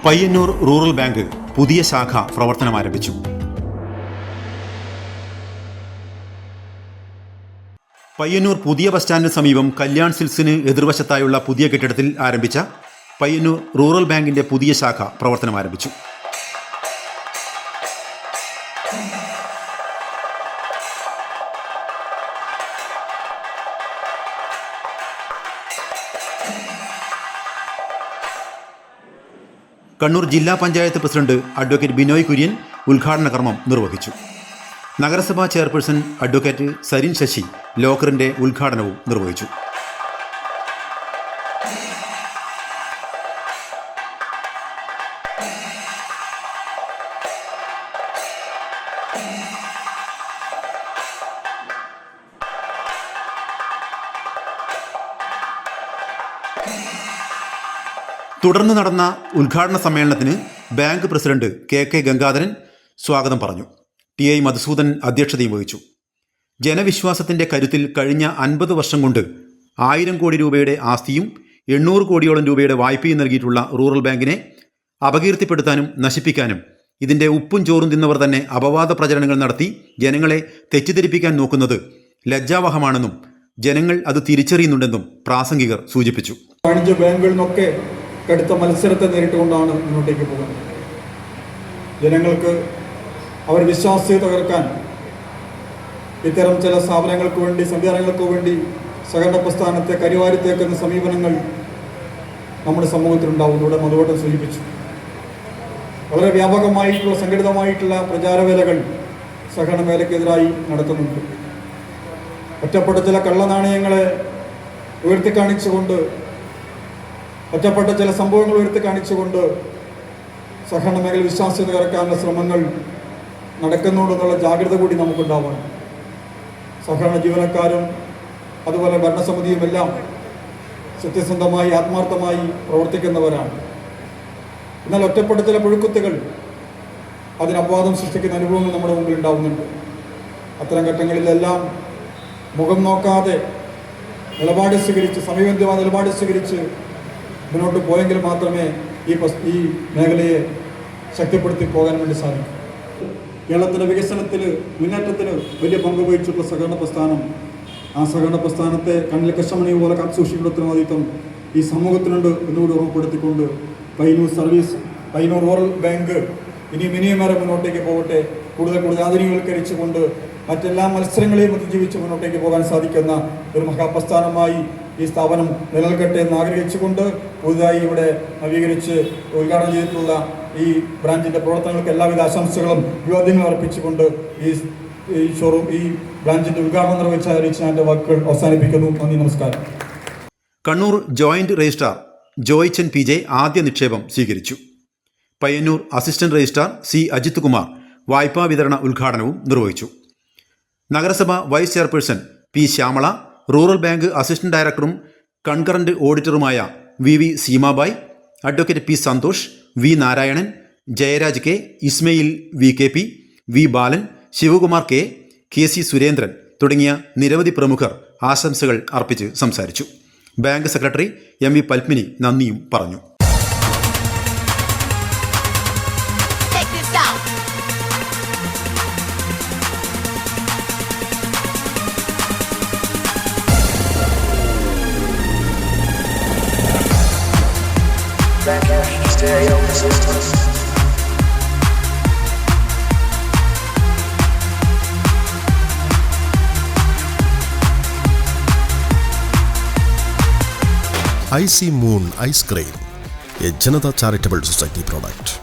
Payyanur rural bank പുതിയ ശാഖ പ്രവർത്തനം ആരംഭിച്ചു. പയ്യന്നൂർ പുതിയ ബസ് സ്റ്റാൻഡിന് സമീപം കല്യാൺ സിൽക്സിന് എതിർവശത്തായുള്ള പുതിയ കെട്ടിടത്തിൽ ആരംഭിച്ച പയ്യന്നൂർ റൂറൽ ബാങ്കിന്റെ പുതിയ ശാഖ പ്രവർത്തനം ആരംഭിച്ചു. കണ്ണൂർ ജില്ലാ പഞ്ചായത്ത് പ്രസിഡന്റ് അഡ്വക്കേറ്റ് ബിനോയ് കുര്യൻ ഉദ്ഘാടന കർമ്മം നിർവഹിച്ചു. നഗരസഭാ ചെയർപേഴ്സൺ അഡ്വക്കേറ്റ് സരിൻ ശശി ലോക്കറിന്റെ ഉദ്ഘാടനവും നിർവഹിച്ചു. തുടർന്ന് നടന്ന ഉദ്ഘാടന സമ്മേളനത്തിന് ബാങ്ക് പ്രസിഡന്റ് കെ ഗംഗാധരൻ സ്വാഗതം പറഞ്ഞു. ടി മധുസൂദൻ അധ്യക്ഷതയും വഹിച്ചു. ജനവിശ്വാസത്തിന്റെ കരുത്തിൽ കഴിഞ്ഞ 50 വർഷം കൊണ്ട് 1000 കോടി രൂപയുടെ ആസ്തിയും 800 കോടിയോളം രൂപയുടെ വായ്പയും നൽകിയിട്ടുള്ള റൂറൽ ബാങ്കിനെ അപകീർത്തിപ്പെടുത്താനും നശിപ്പിക്കാനും ഇതിന്റെ ഉപ്പും ചോറും തിന്നവർ തന്നെ അപവാദ പ്രചരണങ്ങൾ നടത്തി ജനങ്ങളെ തെറ്റിദ്ധരിപ്പിക്കാൻ നോക്കുന്നത് ലജ്ജാവഹമാണെന്നും ജനങ്ങൾ അത് തിരിച്ചറിയുന്നുണ്ടെന്നും പ്രാസംഗികർ സൂചിപ്പിച്ചു. വാണിജ്യ ബാങ്കുകളിൽ നിന്നൊക്കെ കടുത്ത മത്സരത്തെ നേരിട്ടുകൊണ്ടാണ് മുന്നോട്ടേക്ക് പോകുന്നത്. ജനങ്ങൾക്ക് അവർ വിശ്വാസ്യത തകർക്കാൻ ഇത്തരം ചില സ്ഥാപനങ്ങൾക്ക് വേണ്ടി, സംവിധാനങ്ങൾക്ക് വേണ്ടി സഹകരണ പ്രസ്ഥാനത്തെ കരിവാരിത്തേക്കുന്ന സമീപനങ്ങൾ നമ്മുടെ സമൂഹത്തിലുണ്ടാവുന്നു. ഇവിടെ മധുവട്ടം സൂചിപ്പിച്ചു. വളരെ വ്യാപകമായിട്ടുള്ള സംഘടിതമായിട്ടുള്ള പ്രചാരവേലകൾ സഹകരണ മേഖലയ്ക്കെതിരായി നടത്തുന്നുണ്ട്. ഒറ്റപ്പെട്ട ചില കള്ളനാണയങ്ങളെ ഉയർത്തിക്കാണിച്ചുകൊണ്ട്, ഒറ്റപ്പെട്ട ചില സംഭവങ്ങൾ ഉയർത്തിക്കാണിച്ചുകൊണ്ട് സഹകരണ മേഖല വിശ്വാസ്യത കറക്കാനുള്ള ശ്രമങ്ങൾ നടക്കുന്നുണ്ടെന്നുള്ള ജാഗ്രത കൂടി നമുക്കുണ്ടാവണം. സഹകരണ ജീവനക്കാരും അതുപോലെ ഭരണസമിതിയും എല്ലാം സത്യസന്ധമായി ആത്മാർത്ഥമായി പ്രവർത്തിക്കുന്നവരാണ്. എന്നാൽ ഒറ്റപ്പെട്ട ചില പുഴുക്കുത്തുകൾ അതിന് അപവാദം സൃഷ്ടിക്കുന്ന അനുഭവങ്ങൾ നമ്മുടെ മുമ്പിൽ ഉണ്ടാവുന്നുണ്ട്. അത്തരം ഘട്ടങ്ങളിലെല്ലാം മുഖം നോക്കാതെ നിലപാട് സ്വീകരിച്ച്, സമീപനമായ നിലപാട് സ്വീകരിച്ച് മുന്നോട്ട് പോയെങ്കിൽ മാത്രമേ ഈ മേഖലയെ ശക്തിപ്പെടുത്തി പോകാൻ വേണ്ടി സാധിക്കും. കേരളത്തിൻ്റെ വികസനത്തിൽ, മുന്നേറ്റത്തിന് വലിയ പങ്ക് വഹിച്ചിട്ടുള്ള സഹകരണ പ്രസ്ഥാനം, ആ സഹകരണ പ്രസ്ഥാനത്തെ കണ്ണിൽ കശമണി പോലെ കാത്തുസൂക്ഷിക്കുന്ന ഉത്തരവാദിത്വം ഈ സമൂഹത്തിനുണ്ട് എന്നുകൂടി ഓർമ്മപ്പെടുത്തിക്കൊണ്ട് പയ്യന്നൂർ റൂറൽ ബാങ്ക് ഇനിയുമേറെ മുന്നോട്ടേക്ക് പോകട്ടെ. കൂടുതൽ ആധുനികവൽക്കരിച്ചുകൊണ്ട് മറ്റെല്ലാ മത്സരങ്ങളെയും അതിജീവിച്ച് മുന്നോട്ടേക്ക് പോകാൻ സാധിക്കുന്ന ഒരു മഹാപ്രസ്ഥാനമായി ഈ സ്ഥാപനം നിലനിൽക്കട്ടെ എന്ന് ആഗ്രഹിച്ചുകൊണ്ട് പുതുതായി ഇവിടെ നവീകരിച്ച് ഉദ്ഘാടനം ചെയ്തിട്ടുള്ള ഈ ബ്രാഞ്ചിൻ്റെ പ്രവർത്തനങ്ങൾക്ക് എല്ലാവിധ ആശംസകളും അഭിവാദ്യങ്ങളും അർപ്പിച്ചുകൊണ്ട് ഈ ബ്രാഞ്ചിൻ്റെ ഉദ്ഘാടനം നിർവഹിച്ച ഞാൻ എൻ്റെ വാക്കുകൾ അവസാനിപ്പിക്കുന്നു. നന്ദി, നമസ്കാരം. Kannur joint registrar Joychan PJ ആദ്യ നിക്ഷേപം സ്വീകരിച്ചു. Payyanur assistant registrar C Ajith Kumar വായ്പാ വിതരണ ഉദ്ഘാടനവും നിർവഹിച്ചു. നഗരസഭ vice chairperson P Shyamala, rural bank assistant ഡയറക്ടറും കൺകറന്റ് ഓഡിറ്ററുമായ VV Seemabai, advocate P Santhosh, V Narayanan, Jayaraj K, Ismail VKP, V Balan, Sivakumar KC Surendran തുടങ്ങിയ നിരവധി പ്രമുഖർ ആശംസകൾ അർപ്പിച്ച് സംസാരിച്ചു. ബാങ്ക് സെക്രട്ടറി MV പത്മിനി നന്ദിയും പറഞ്ഞു. IC Moon Ice Cream, a Janata Charitable Society product.